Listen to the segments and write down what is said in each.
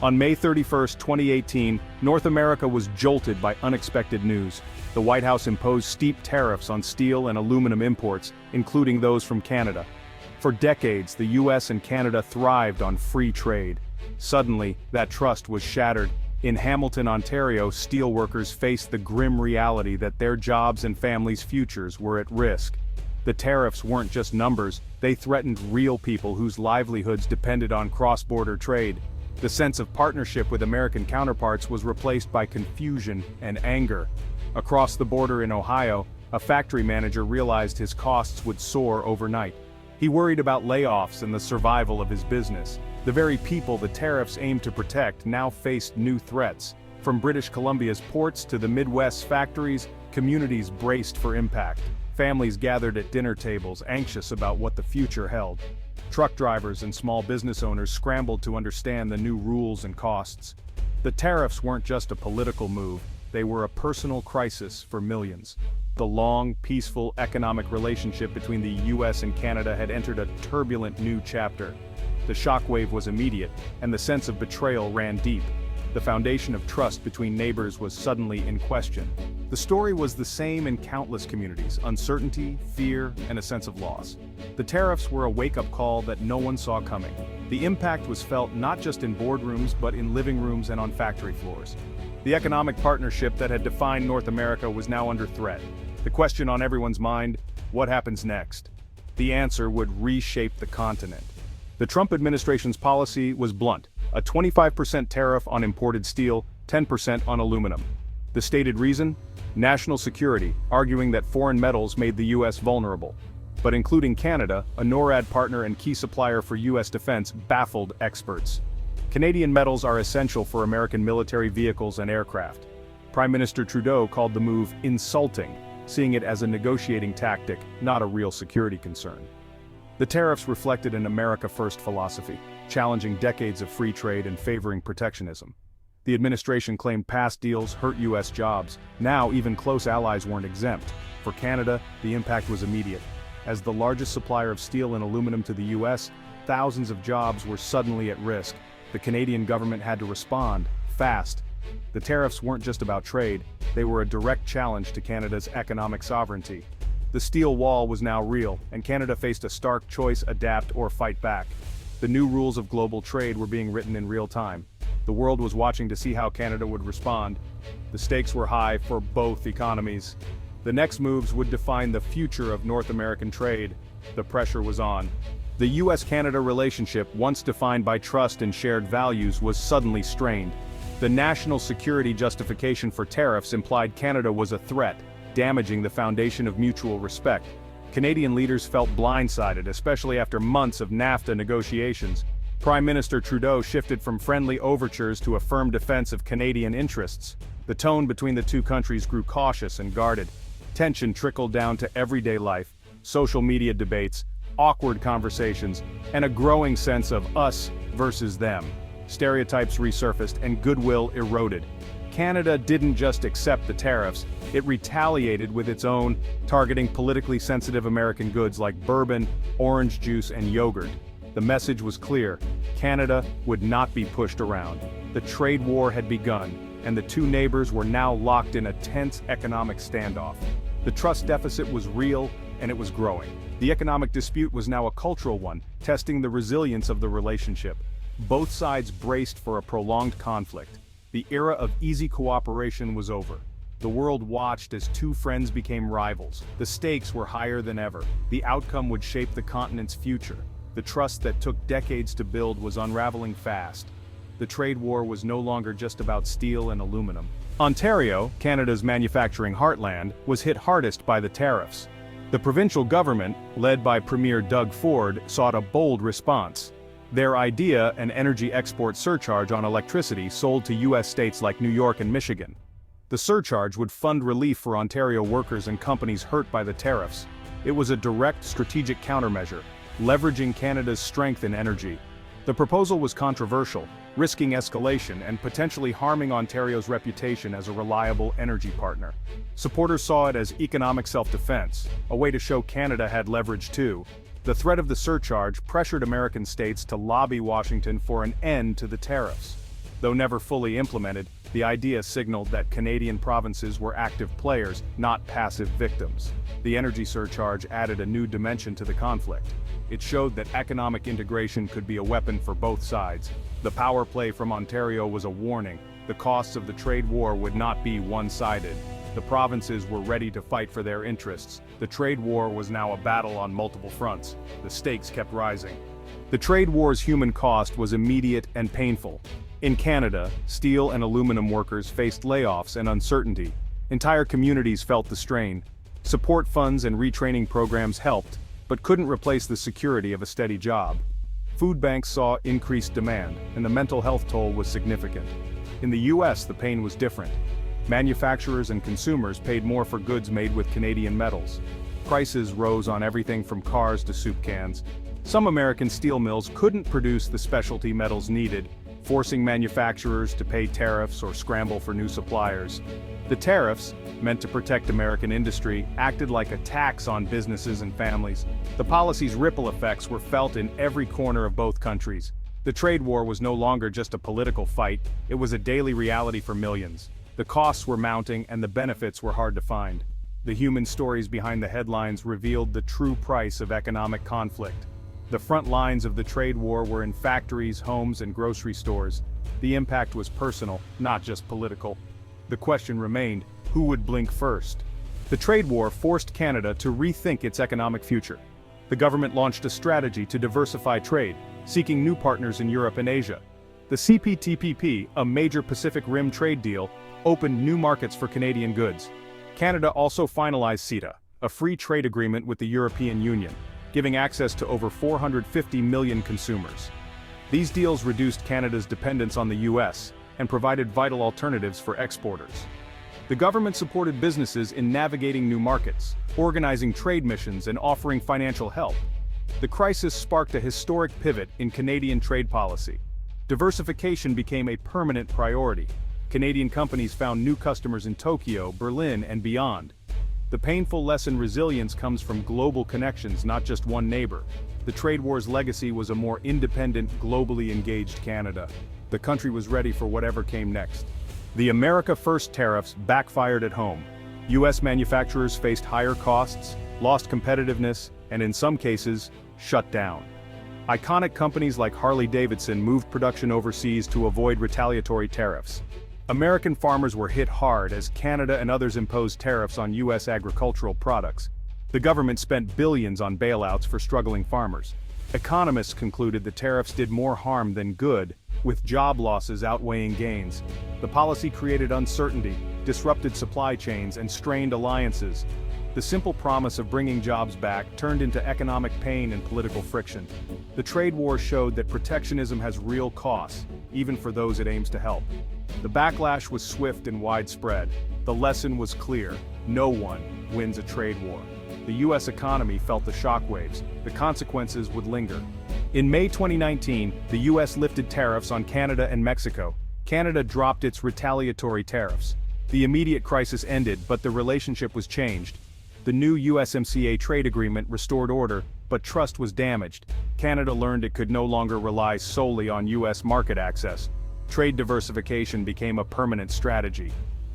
On May 31, 2018, North America was jolted by unexpected news. The White House imposed steep tariffs on steel and aluminum imports, including those from Canada. For decades, the U.S. and Canada thrived on free trade. Suddenly, that trust was shattered. In Hamilton, Ontario, steelworkers faced the grim reality that their jobs and families' futures were at risk. The tariffs weren't just numbers, they threatened real people whose livelihoods depended on cross-border trade. The sense of partnership with American counterparts was replaced by confusion and anger. Across the border in Ohio, a factory manager realized his costs would soar overnight. He worried about layoffs and the survival of his business. The very people the tariffs aimed to protect now faced new threats. From British Columbia's ports to the Midwest's factories, communities braced for impact. Families gathered at dinner tables, anxious about what the future held. Truck drivers and small business owners scrambled to understand the new rules and costs. The tariffs weren't just a political move, they were a personal crisis for millions. The long, peaceful economic relationship between the U.S. and Canada had entered a turbulent new chapter. The shockwave was immediate, and the sense of betrayal ran deep. The foundation of trust between neighbors was suddenly in question. The story was the same in countless communities: uncertainty, fear, and a sense of loss. The tariffs were a wake-up call that no one saw coming. The impact was felt not just in boardrooms but in living rooms and on factory floors. The economic partnership that had defined North America was now under threat. The question on everyone's mind: what happens next? The answer would reshape the continent. The Trump administration's policy was blunt: a 25% tariff on imported steel, 10% on aluminum. The stated reason? National security, arguing that foreign metals made the U.S. vulnerable. But including Canada, a NORAD partner and key supplier for U.S. defense, baffled experts. Canadian metals are essential for American military vehicles and aircraft. Prime Minister Trudeau called the move insulting, seeing it as a negotiating tactic, not a real security concern. The tariffs reflected an America First philosophy, challenging decades of free trade and favoring protectionism. The administration claimed past deals hurt U.S. jobs. Now, even close allies weren't exempt. For Canada, the impact was immediate. As the largest supplier of steel and aluminum to the U.S., thousands of jobs were suddenly at risk. The Canadian government had to respond, fast. The tariffs weren't just about trade, they were a direct challenge to Canada's economic sovereignty. The steel wall was now real, and Canada faced a stark choice: adapt or fight back. The new rules of global trade were being written in real time. The world was watching to see how Canada would respond. The stakes were high for both economies. The next moves would define the future of North American trade. The pressure was on. The U.S.-Canada relationship, once defined by trust and shared values, was suddenly strained. The national security justification for tariffs implied Canada was a threat, damaging the foundation of mutual respect. Canadian leaders felt blindsided, especially after months of NAFTA negotiations. Prime Minister Trudeau shifted from friendly overtures to a firm defense of Canadian interests. The tone between the two countries grew cautious and guarded. Tension trickled down to everyday life: social media debates, awkward conversations, and a growing sense of us versus them. Stereotypes resurfaced and goodwill eroded. Canada didn't just accept the tariffs, it retaliated with its own, targeting politically sensitive American goods like bourbon, orange juice, and yogurt. The message was clear: Canada would not be pushed around. The trade war had begun, and the two neighbors were now locked in a tense economic standoff. The trust deficit was real, and it was growing. The economic dispute was now a cultural one, testing the resilience of the relationship. Both sides braced for a prolonged conflict. The era of easy cooperation was over. The world watched as two friends became rivals. The stakes were higher than ever. The outcome would shape the continent's future. The trust that took decades to build was unraveling fast. The trade war was no longer just about steel and aluminum. Ontario, Canada's manufacturing heartland, was hit hardest by the tariffs. The provincial government, led by Premier Doug Ford, sought a bold response. Their idea: an energy export surcharge on electricity sold to U.S. states like New York and Michigan. The surcharge would fund relief for Ontario workers and companies hurt by the tariffs. It was a direct strategic countermeasure, leveraging Canada's strength in energy. The proposal was controversial, risking escalation and potentially harming Ontario's reputation as a reliable energy partner. Supporters saw it as economic self-defense, a way to show Canada had leverage too. The threat of the surcharge pressured American states to lobby Washington for an end to the tariffs. Though never fully implemented, the idea signaled that Canadian provinces were active players, not passive victims. The energy surcharge added a new dimension to the conflict. It showed that economic integration could be a weapon for both sides. The power play from Ontario was a warning. The costs of the trade war would not be one-sided. The provinces were ready to fight for their interests. The trade war was now a battle on multiple fronts. The stakes kept rising. The trade war's human cost was immediate and painful. In Canada, steel and aluminum workers faced layoffs and uncertainty. Entire communities felt the strain. Support funds and retraining programs helped, but couldn't replace the security of a steady job. Food banks saw increased demand, and the mental health toll was significant. In the U.S., the pain was different. Manufacturers and consumers paid more for goods made with Canadian metals. Prices rose on everything from cars to soup cans. Some American steel mills couldn't produce the specialty metals needed, forcing manufacturers to pay tariffs or scramble for new suppliers. The tariffs, meant to protect American industry, acted like a tax on businesses and families. The policy's ripple effects were felt in every corner of both countries. The trade war was no longer just a political fight, it was a daily reality for millions. The costs were mounting and the benefits were hard to find. The human stories behind the headlines revealed the true price of economic conflict. The front lines of the trade war were in factories, homes, and grocery stores. The impact was personal, not just political. The question remained, who would blink first? The trade war forced Canada to rethink its economic future. The government launched a strategy to diversify trade, seeking new partners in Europe and Asia. The CPTPP, a major Pacific Rim trade deal, opened new markets for Canadian goods. Canada also finalized CETA, a free trade agreement with the European Union, giving access to over 450 million consumers. These deals reduced Canada's dependence on the U.S. and provided vital alternatives for exporters. The government supported businesses in navigating new markets, organizing trade missions, and offering financial help. The crisis sparked a historic pivot in Canadian trade policy. Diversification became a permanent priority. Canadian companies found new customers in Tokyo, Berlin, and beyond. The painful lesson: resilience comes from global connections, not just one neighbor. The trade war's legacy was a more independent, globally engaged Canada. The country was ready for whatever came next. The America First tariffs backfired at home. U.S. manufacturers faced higher costs, lost competitiveness, and in some cases, shut down. Iconic companies like Harley-Davidson moved production overseas to avoid retaliatory tariffs. American farmers were hit hard as Canada and others imposed tariffs on U.S. agricultural products. The government spent billions on bailouts for struggling farmers. Economists concluded the tariffs did more harm than good, with job losses outweighing gains. The policy created uncertainty, disrupted supply chains, and strained alliances. The simple promise of bringing jobs back turned into economic pain and political friction. The trade war showed that protectionism has real costs, even for those it aims to help. The backlash was swift and widespread. The lesson was clear: no one wins a trade war. The U.S. economy felt the shockwaves. The consequences would linger. In May 2019, the U.S. lifted tariffs on Canada and Mexico. Canada dropped its retaliatory tariffs. The immediate crisis ended, but the relationship was changed. The new USMCA trade agreement restored order, but trust was damaged. Canada learned it could no longer rely solely on U.S. market access. Trade diversification became a permanent strategy.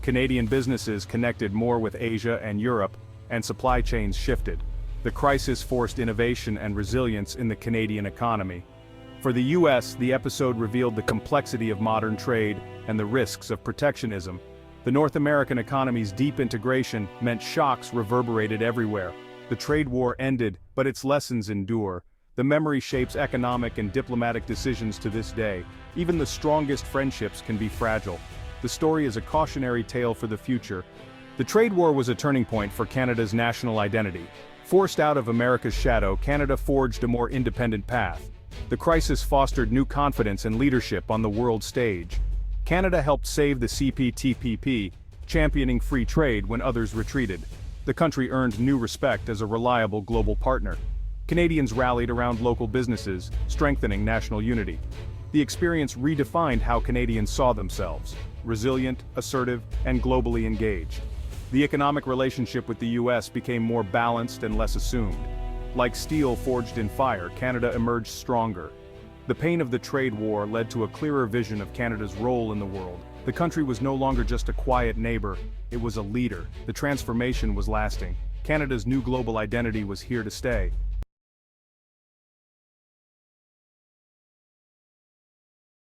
Canadian businesses connected more with Asia and Europe, and supply chains shifted. The crisis forced innovation and resilience in the Canadian economy. For the U.S., the episode revealed the complexity of modern trade and the risks of protectionism. The North American economy's deep integration meant shocks reverberated everywhere. The trade war ended, but its lessons endure. The memory shapes economic and diplomatic decisions to this day. Even the strongest friendships can be fragile. The story is a cautionary tale for the future. The trade war was a turning point for Canada's national identity. Forced out of America's shadow, Canada forged a more independent path. The crisis fostered new confidence and leadership on the world stage. Canada helped save the CPTPP, championing free trade when others retreated. The country earned new respect as a reliable global partner. Canadians rallied around local businesses, strengthening national unity. The experience redefined how Canadians saw themselves: resilient, assertive, and globally engaged. The economic relationship with the U.S. became more balanced and less assumed. Like steel forged in fire, Canada emerged stronger. The pain of the trade war led to a clearer vision of Canada's role in the world. The country was no longer just a quiet neighbor, it was a leader. The transformation was lasting. Canada's new global identity was here to stay.